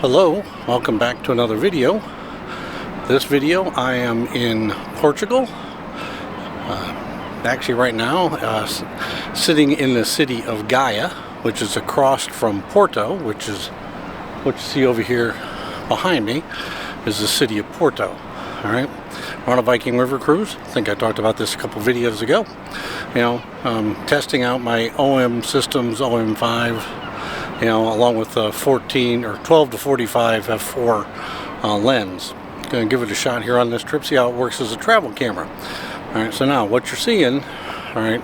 Hello, welcome back to another video. This video I am in Portugal. Actually right now sitting in the city of Gaia, which is across from Porto, which is what you see over here behind me is the city of Porto. Alright, we're on a Viking River Cruise. I think I talked about this a couple videos ago. Testing out my OM systems, OM-5, along with the 14 or 12 to 45 f4 lens. Going to give it a shot here on this trip, see how it works as a travel camera. Alright, so now what you're seeing, alright,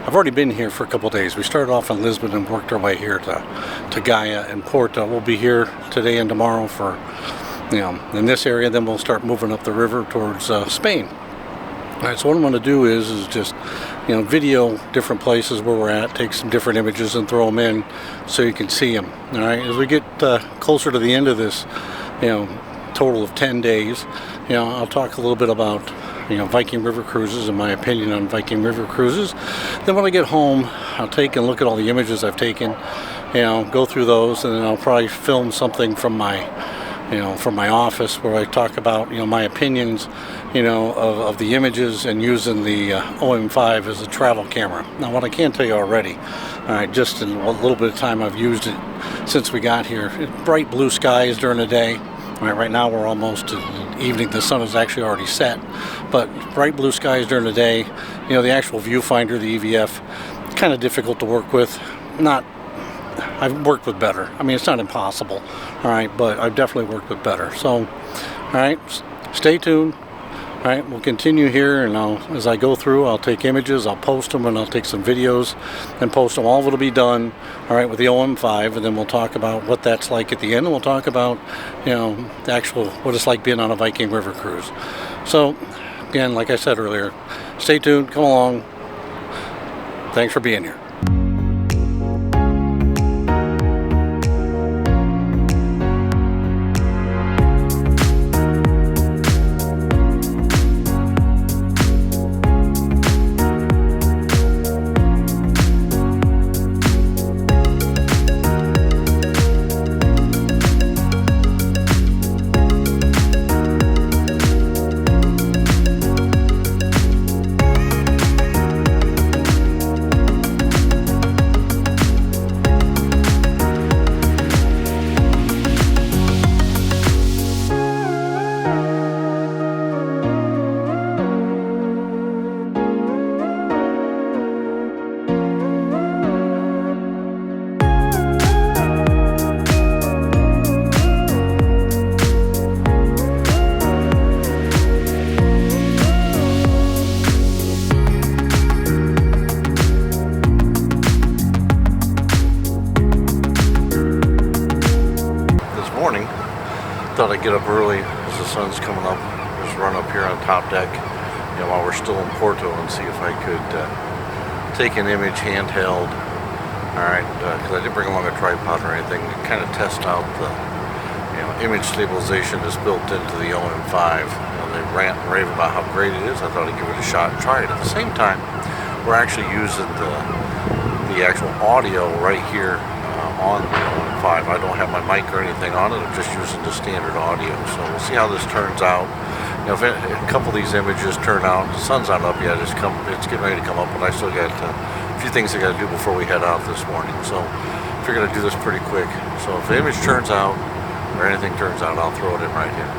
I've already been here for a couple days. We started off in Lisbon and worked our way here to Gaia and Porto. We'll be here today and tomorrow for, in this area, then we'll start moving up the river towards Spain. Alright, so what I'm going to do is just, video different places where we're at, take some different images and throw them in so you can see them. Alright, as we get closer to the end of this, total of 10 days, I'll talk a little bit about, Viking River Cruises and my opinion on Viking River Cruises. Then when I get home, I'll take and look at all the images I've taken, go through those, and then I'll probably film something from my office where I talk about, my opinions, of the images and using the OM-5 as a travel camera. Now, what I can tell you already, just in a little bit of time I've used it since we got here, bright blue skies during the day. Right now we're almost in evening. The sun is actually already set, but bright blue skies during the day. The actual viewfinder, the EVF, kind of difficult to work with. I've worked with better. I mean, it's not impossible, all right, but I've definitely worked with better. So, all right, stay tuned. All right, we'll continue here, and as I go through, I'll take images, I'll post them, and I'll take some videos and post them. All of it will be done, all right, with the OM-5, and then we'll talk about what that's like at the end, and we'll talk about, the actual, what it's like being on a Viking River Cruise. So, again, like I said earlier, stay tuned, come along. Thanks for being here. Thought I'd get up early as the sun's coming up, just run up here on top deck, while we're still in Porto, and see if I could take an image handheld. Alright, because I didn't bring along a tripod or anything, to kind of test out the image stabilization that's built into the OM-5. They rant and rave about how great it is. I thought I'd give it a shot and try it. At the same time, we're actually using the actual audio right here on the OM-5. I don't have my mic or anything on it. I'm just using the standard audio. So we'll see how this turns out. If a couple of these images turn out, the sun's not up yet. It's getting ready to come up, but I still got a few things I got to do before we head out this morning. So I figured I'd do this pretty quick. So if the image turns out or anything turns out, I'll throw it in right here.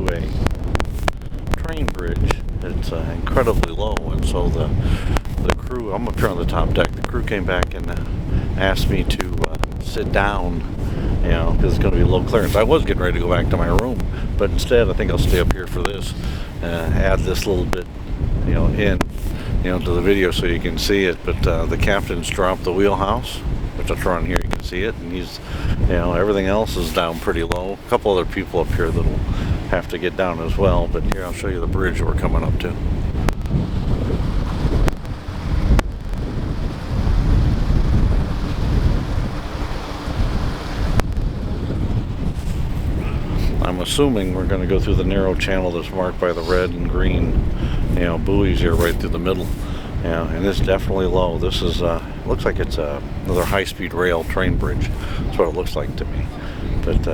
a train bridge. It's incredibly low, and so the crew, I'm up here on the top deck, the crew came back and asked me to sit down, you know, because it's going to be low clearance. I was getting ready to go back to my room, but instead I think I'll stay up here for this, add this little bit, you know, to the video so you can see it. But the captain's dropped the wheelhouse, which I'll turn on here, you can see it, and he's, you know, everything else is down pretty low. A couple other people up here that'll have to get down as well, but here I'll show you the bridge that we're coming up to. I'm assuming we're going to go through the narrow channel that's marked by the red and green, you know, buoys here right through the middle. Yeah, and it's definitely low. This is, looks like it's another high-speed rail train bridge. That's what it looks like to me. But,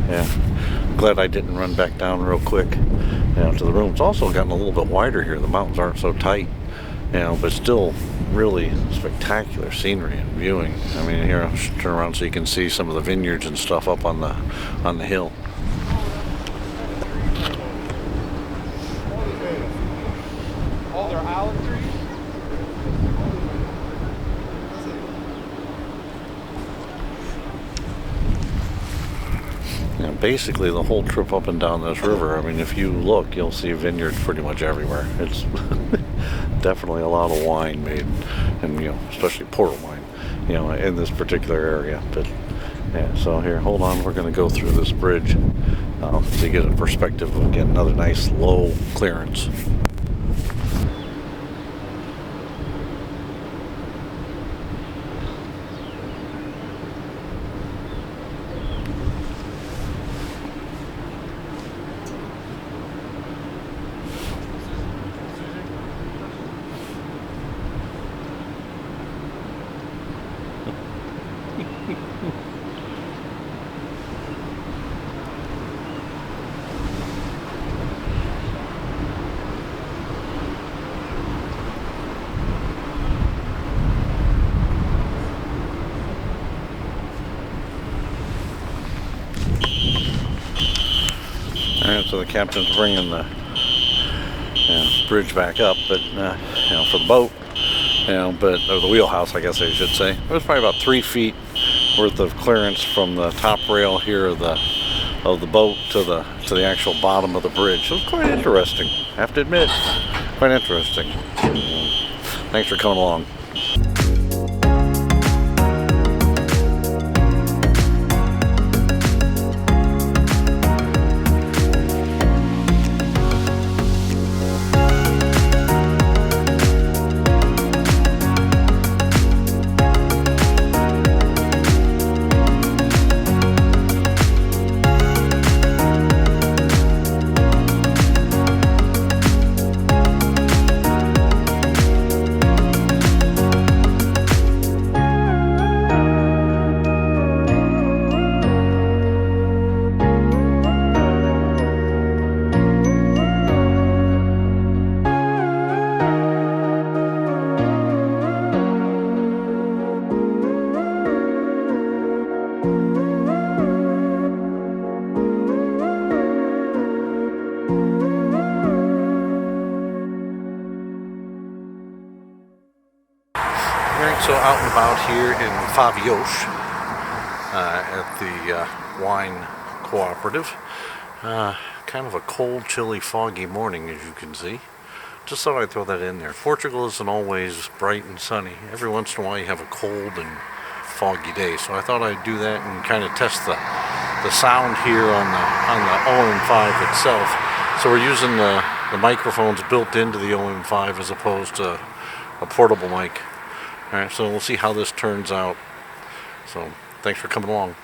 yeah, glad I didn't run back down real quick, you know, to the room. It's also gotten a little bit wider here. The mountains aren't so tight, you know, but still really spectacular scenery and viewing. I mean, here, I'll turn around so you can see some of the vineyards and stuff up on the hill. All their olive trees? Basically the whole trip up and down this river, I mean, if you look, you'll see vineyards pretty much everywhere. It's definitely a lot of wine made, and, you know, especially port wine, you know, in this particular area. But yeah, so here, hold on, we're going to go through this bridge to get a perspective of, again, another nice low clearance. Alright, so the captain's bringing the bridge back up, but you know, for the boat, you know, or the wheelhouse, I guess I should say. It was probably about 3 feet worth of clearance from the top rail here of the boat to the actual bottom of the bridge. So it was quite interesting. I have to admit, quite interesting. Thanks for coming along. So out and about here in Favioche at the wine cooperative. Kind of a cold, chilly, foggy morning, as you can see. Just thought I'd throw that in there. Portugal isn't always bright and sunny. Every once in a while you have a cold and foggy day. So I thought I'd do that and kind of test the sound here on the OM-5 itself. So we're using the microphones built into the OM-5 as opposed to a portable mic. Alright, so we'll see how this turns out. So, thanks for coming along.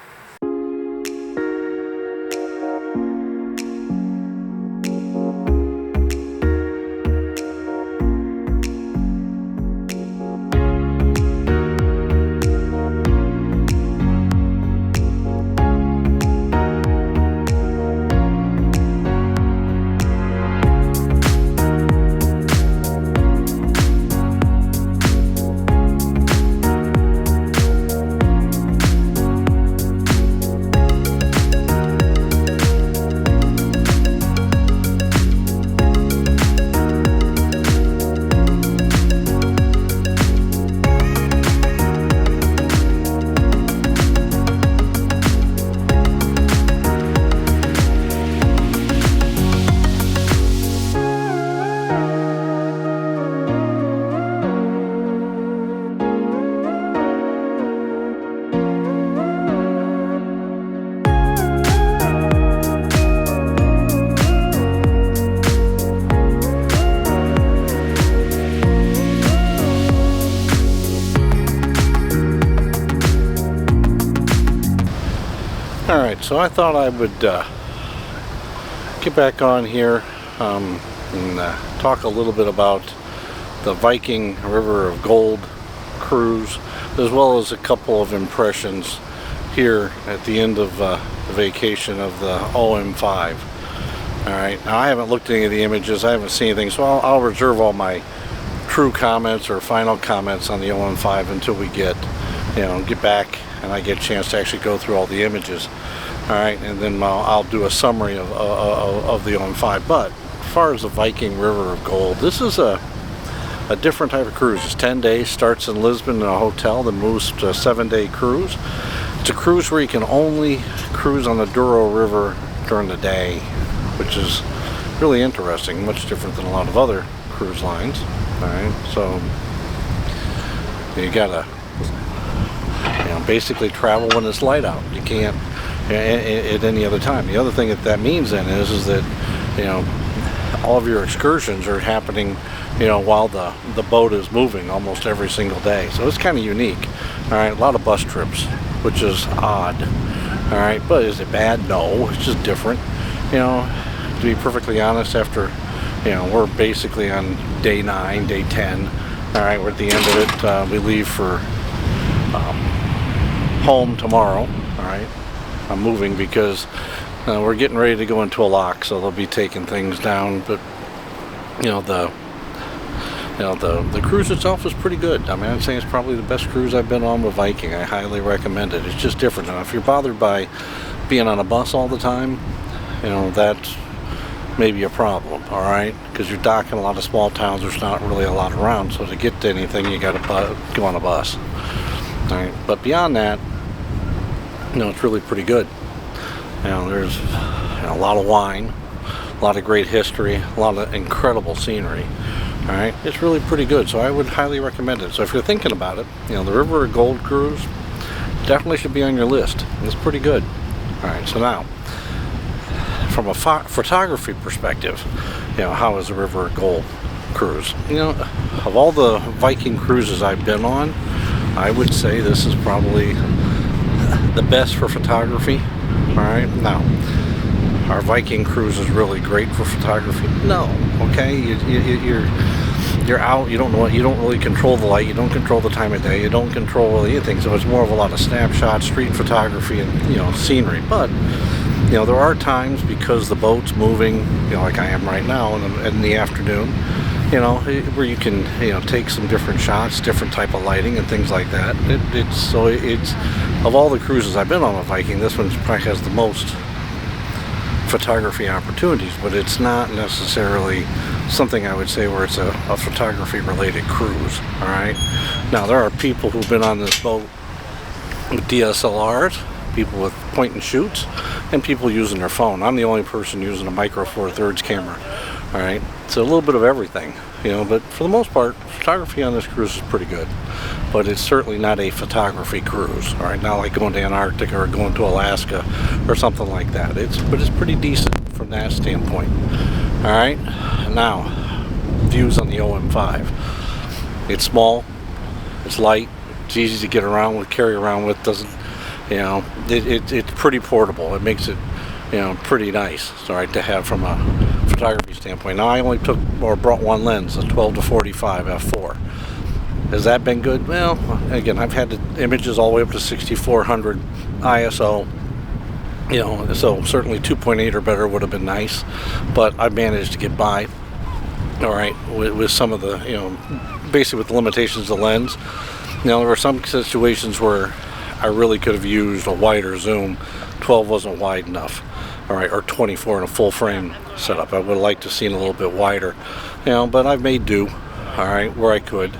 so I thought I would get back on here and talk a little bit about the Viking River of Gold cruise, as well as a couple of impressions here at the end of the vacation of the OM-5. Alright, now I haven't looked at any of the images, I haven't seen anything, so I'll reserve all my true comments or final comments on the OM-5 until we get back and I get a chance to actually go through all the images. Alright, and then I'll do a summary of the OM-5. But as far as the Viking River of Gold, this is a different type of cruise. It's 10 days, starts in Lisbon in a hotel, then moves to a 7-day cruise. It's a cruise where you can only cruise on the Douro River during the day, which is really interesting, much different than a lot of other cruise lines. Alright, so you gotta basically travel when it's light out. You can't at any other time. The other thing that means then is that all of your excursions are happening while the boat is moving almost every single day. So it's kind of unique. Alright, a lot of bus trips, which is odd. Alright, but is it bad? No, it's just different. To be perfectly honest, after we're basically on day 9, day 10. Alright, we're at the end of it. We leave for home tomorrow. Alright, I'm moving because we're getting ready to go into a lock, so they'll be taking things down. But the cruise itself is pretty good. I mean, I'd say it's probably the best cruise I've been on with Viking. I highly recommend it. It's just different. Now, if you're bothered by being on a bus all the time, that's maybe a problem, alright? Because you're docking a lot of small towns, there's not really a lot around, so to get to anything you gotta go on a bus. Alright, but beyond that, it's really pretty good. There's a lot of wine, a lot of great history, a lot of incredible scenery. Alright, it's really pretty good, so I would highly recommend it. So if you're thinking about it, the River of Gold cruise definitely should be on your list. It's pretty good. Alright, so now, from a photography perspective, how is the River of Gold cruise? Of all the Viking cruises I've been on, I would say this is probably the best for photography. Alright, now, are Viking cruises really great for photography? No. Okay, you're out, you don't really control the light, you don't control the time of day, you don't control really anything, so it's more of a lot of snapshots, street photography, and scenery. But there are times, because the boat's moving, like I am right now in the afternoon, where you can take some different shots, different type of lighting and things like that. It's of all the cruises I've been on with Viking, this one probably has the most photography opportunities, but it's not necessarily something I would say where it's a photography related cruise. Alright, now there are people who've been on this boat with DSLRs, people with point and shoots, and people using their phone. I'm the only person using a micro four thirds camera. Alright, so a little bit of everything, but for the most part, photography on this cruise is pretty good. But it's certainly not a photography cruise. Alright, not like going to Antarctica or going to Alaska or something like that. But it's pretty decent from that standpoint. Alright, now, views on the OM-5. It's small, it's light, it's easy to get around with, carry around with, doesn't, it's pretty portable. It makes it, pretty nice, to have from a photography standpoint. Now I only brought one lens, a 12 to 45 f4. Has that been good? Well, again, I've had the images all the way up to 6400 ISO. So certainly 2.8 or better would have been nice, but I managed to get by. All right, with some of the, basically with the limitations of the lens. There were some situations where I really could have used a wider zoom. 12 wasn't wide enough. All right, or 24 in a full frame setup. I would have liked to have seen a little bit wider, but I've made do. All right, where I could,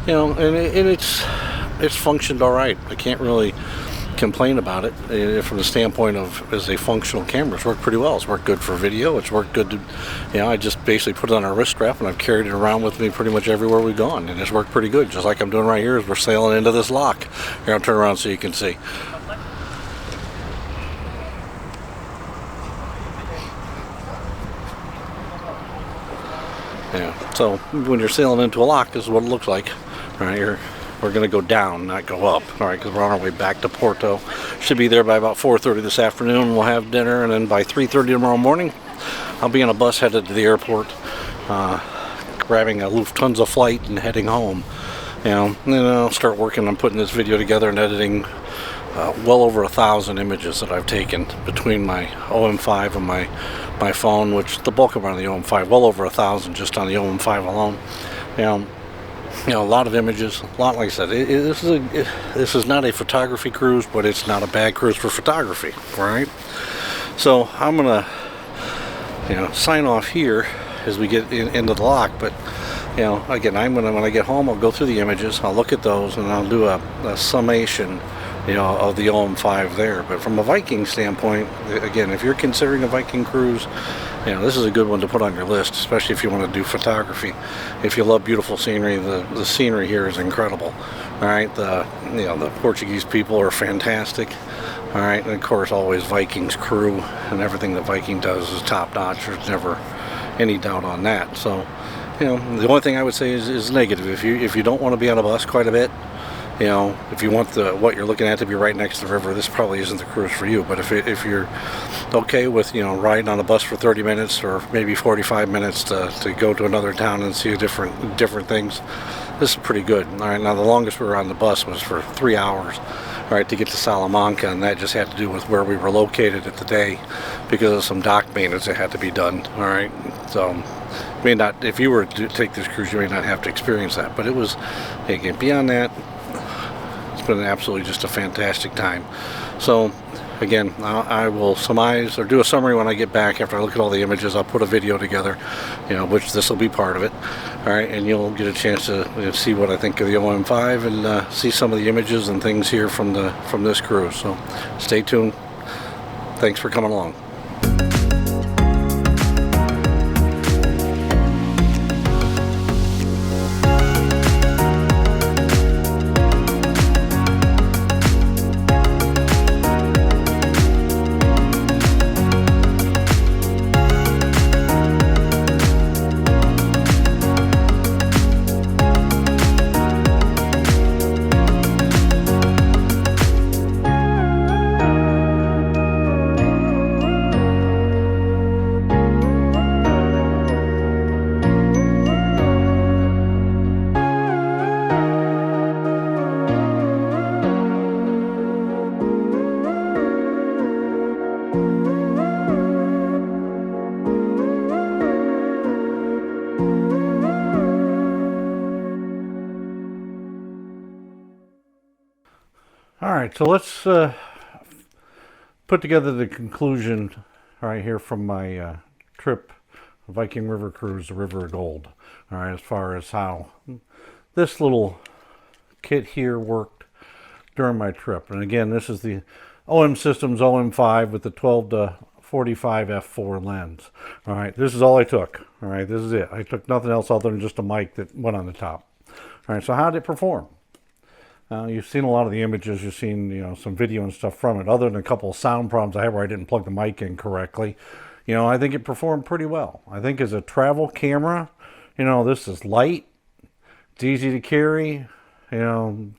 and it's functioned all right. I can't really complain about it from the standpoint of as a functional camera. It's worked pretty well. It's worked good for video. It's worked good to, I just basically put it on a wrist strap and I've carried it around with me pretty much everywhere we've gone, and it's worked pretty good. Just like I'm doing right here as we're sailing into this lock. Here, I'll turn around so you can see. So when you're sailing into a lock, this is what it looks like. Right here, we're going to go down, not go up. All right, because we're on our way back to Porto. Should be there by about 4:30 this afternoon. We'll have dinner, and then by 3:30 tomorrow morning, I'll be on a bus headed to the airport, grabbing a Lufthansa flight and heading home. And then I'll start working on putting this video together and editing well over 1,000 images that I've taken between my OM-5 and my phone, which the bulk of them are on the OM-5, well over 1,000 just on the OM-5 alone. A lot of images, like I said, this is not a photography cruise, but it's not a bad cruise for photography, right? So I'm gonna, sign off here as we get into the lock. But again, when I get home, I'll go through the images, I'll look at those, and I'll do a summation, of the OM-5 there. But from a Viking standpoint, again, if you're considering a Viking cruise, this is a good one to put on your list, especially if you want to do photography. If you love beautiful scenery, the scenery here is incredible. All right, the Portuguese people are fantastic. All right, and of course, always Viking's crew and everything that Viking does is top notch. There's never any doubt on that. So, the only thing I would say is negative. If you don't want to be on a bus quite a bit, if you want what you're looking at to be right next to the river, this probably isn't the cruise for you. But if you're okay with riding on a bus for 30 minutes or maybe 45 minutes to go to another town and see different things, this is pretty good. All right, now the longest we were on the bus was for 3 hours, all right, to get to Salamanca, and that just had to do with where we were located at the day because of some dock maintenance that had to be done. All right, so if you were to take this cruise, you may not have to experience that, but it was, again, beyond that, it's been absolutely just a fantastic time. So again, I will surmise or do a summary when I get back after I look at all the images. I'll put a video together, which this will be part of it. All right, and you'll get a chance to see what I think of the OM-5 and see some of the images and things here from this cruise. So stay tuned. Thanks for coming along. Alright, so let's put together the conclusion right here from my trip, Viking River Cruise, the River of Gold. Alright, as far as how this little kit here worked during my trip. And again, this is the OM Systems OM-5 with the 12 to 45 f4 lens. Alright, this is all I took. Alright, this is it. I took nothing else other than just a mic that went on the top. Alright, so how did it perform? You've seen a lot of the images, you've seen some video and stuff from it. Other than a couple of sound problems I had where I didn't plug the mic in correctly, I think it performed pretty well. I think as a travel camera, this is light, it's easy to carry,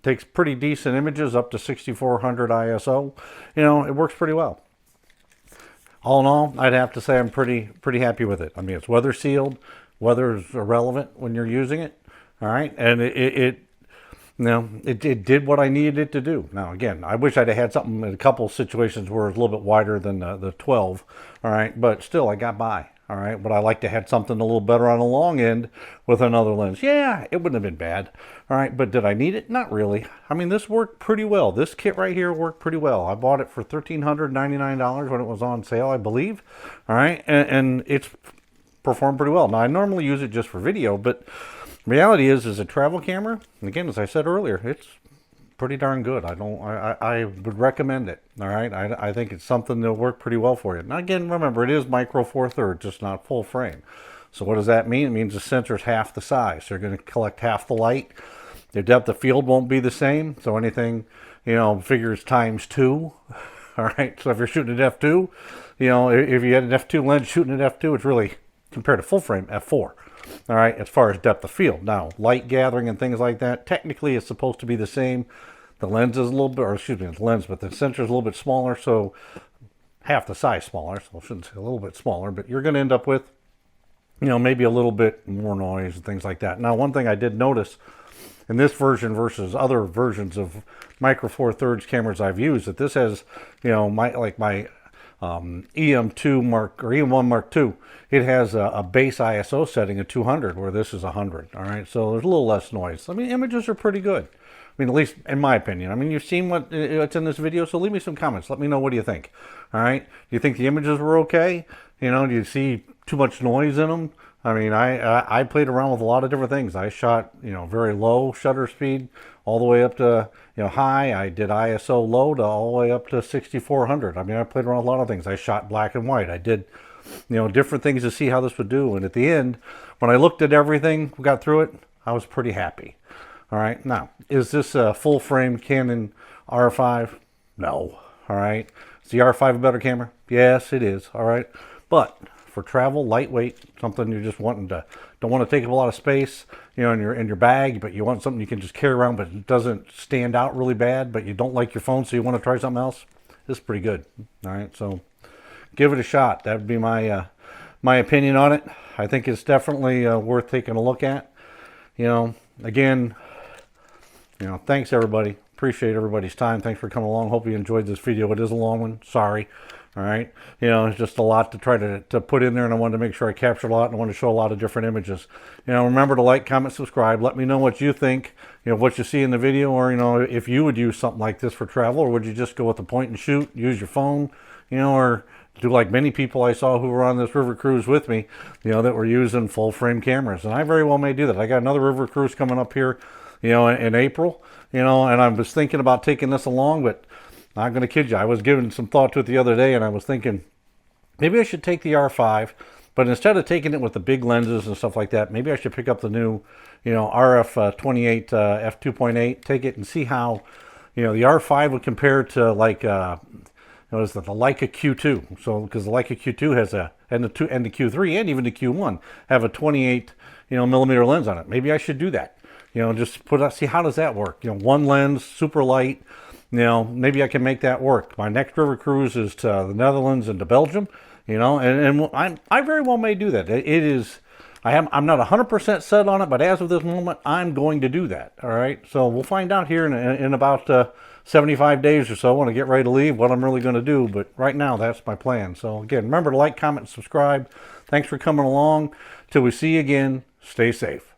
takes pretty decent images up to 6400 ISO. It works pretty well. All in all, I'd have to say I'm pretty happy with it. I mean, it's weather sealed. Weather is irrelevant when you're using it. All right, and it did what I needed it to do. Now, again, I wish I'd have had something in a couple of situations where it's a little bit wider than the 12, all right? But still, I got by, all right? But I like to have something a little better on the long end with another lens. Yeah, it wouldn't have been bad, all right? But did I need it? Not really. I mean, this worked pretty well. This kit right here worked pretty well. I bought it for $1,399 when it was on sale, I believe, all right? And it's performed pretty well. Now, I normally use it just for video, but reality is a travel camera, and again, as I said earlier, it's pretty darn good. I would recommend it. All right, I think it's something that'll work pretty well for you. Now, again, remember, it is micro four thirds, just not full frame. So what does that mean? It means the sensor's half the size. So you're going to collect half the light. The depth of field won't be the same. So anything, figures times 2. All right. So if you're shooting at f2, if you had an f2 lens shooting at f2, it's really compared to full frame f4. All right, as far as depth of field. Now, light gathering and things like that, technically it's supposed to be the same. The lens is a little bit, or excuse me, the lens, but the sensor is a little bit smaller, so half the size smaller, so I shouldn't say a little bit smaller, but you're going to end up with, you know, maybe a little bit more noise and things like that. Now, one thing I did notice in this version versus other versions of Micro Four Thirds cameras I've used, that this has, you know, my EM2 Mark or EM1 Mark II, it has a base ISO setting of 200, where this is 100. All right, so there's a little less noise. I mean, images are pretty good. I mean, at least in my opinion. I mean, you've seen what's in this video, so leave me some comments. Let me know, what do you think? All right, do you think the images were okay? You know, do you see too much noise in them? I mean, I played around with a lot of different things. I shot, you know, very low shutter speed all the way up to, you know, high. I did ISO low to all the way up to 6400. I mean, I played around with a lot of things. I shot black and white. I did, you know, different things to see how this would do. And at the end, when I looked at everything, got through it, I was pretty happy. All right. Now, is this a full frame Canon R5? No. All right. Is the R5 a better camera? Yes, it is. All right. But for travel, lightweight, something you're just wanting to, don't want to take up a lot of space, you know, in your bag, but you want something you can just carry around, but it doesn't stand out really bad, but you don't like your phone, so you want to try something else. This is pretty good. All right. So give it a shot. That would be my, my opinion on it. I think it's definitely worth taking a look at. You know, again, you know, thanks everybody. Appreciate everybody's time. Thanks for coming along. Hope you enjoyed this video. It is a long one. Sorry. All right. You know, it's just a lot to try to put in there, and I wanted to make sure I captured a lot, and I wanted to show a lot of different images. You know, remember to like, comment, subscribe. Let me know what you think, you know, what you see in the video, or, you know, if you would use something like this for travel, or would you just go with the point and shoot, use your phone, you know, or do like many people I saw who were on this river cruise with me, you know, that were using full frame cameras. And I very well may do that. I got another river cruise coming up here, you know, in April, you know, and I was thinking about taking this along, but not going to kid you. I was giving some thought to it the other day, and I was thinking maybe I should take the R5, but instead of taking it with the big lenses and stuff like that, maybe I should pick up the new, you know, RF28 f2.8, take it and see how, you know, the R5 would compare to like what is that, the Leica Q2. So because the Leica Q2 has a, and the Q3 and even the Q1 have a 28, you know, millimeter lens on it. Maybe I should do that. You know, just put out, see how does that work. You know, one lens, super light. You know, maybe I can make that work. My next river cruise is to the Netherlands and to Belgium. You know, and I very well may do that. It is, I'm not 100% set on it, but as of this moment, I'm going to do that. All right. So we'll find out here in about 75 days or so when I get ready to leave what I'm really going to do. But right now, that's my plan. So again, remember to like, comment, and subscribe. Thanks for coming along. Till we see you again, stay safe.